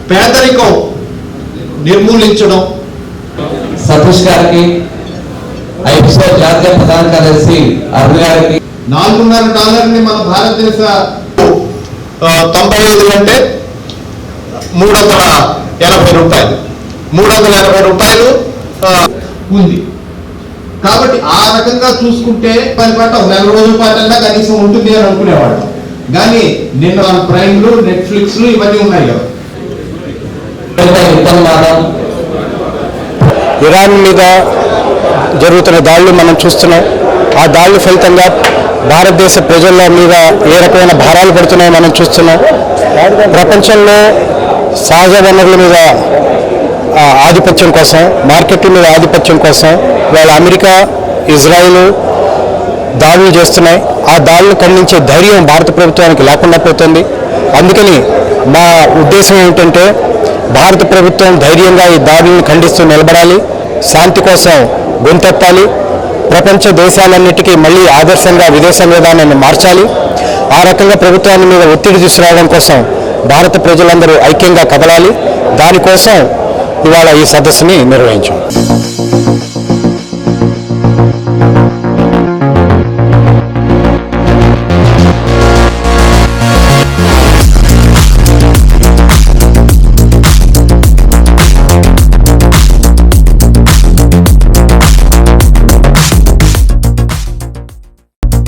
పేదరికం నిర్మూలించడం. సతీష్ గారికి, ఐఎస్ఓ జాతీయ ప్రధాన కార్యదర్శి అరుణ్ గారికి $4.5 మన భారతదేశ 95 అంటే $380. $380 ఉంది. కాబట్టి ఆ రకంగా చూసుకుంటే పని పాట 1 రోజుల పాటన్నా కనీసం ఉంటుంది అని అనుకునేవాడు. కానీ నిన్న ప్రైమ్లు, నెట్ఫ్లిక్స్లు ఇవన్నీ ఉన్నాయి కదా. ఇరాన్ మీద జరుగుతున్న దాడులు మనం చూస్తున్నాం. ఆ దాడుల ఫలితంగా భారతదేశ ప్రజల మీద ఏ రకమైన భారాలు పడుతున్నాయో మనం చూస్తున్నాం. ప్రపంచంలో సహజ వనరుల మీద ఆధిపత్యం కోసం, మార్కెట్ల మీద ఆధిపత్యం కోసం వాళ్ళ అమెరికా, ఇజ్రాయిల్ దాడులు చేస్తున్నాయి. ఆ దాడులు ఖండించే ధైర్యం భారత ప్రభుత్వానికి లేకుండా పోతుంది. అందుకని మా ఉద్దేశం ఏమిటంటే భారత ప్రభుత్వం ధైర్యంగా ఈ దాడులను ఖండిస్తూ నిలబడాలి, శాంతి కోసం గొంతెత్తాలి, ప్రపంచ దేశాలన్నిటికీ మళ్ళీ ఆదర్శంగా విదేశీ విధానాన్ని మార్చాలి. ఆ రకంగా ప్రభుత్వాన్ని మీద ఒత్తిడి తీసుకురావడం కోసం భారత ప్రజలందరూ ఐక్యంగా కదలాలి. దానికోసం ఇవాళ ఈ సదస్సుని నిర్వహించాం.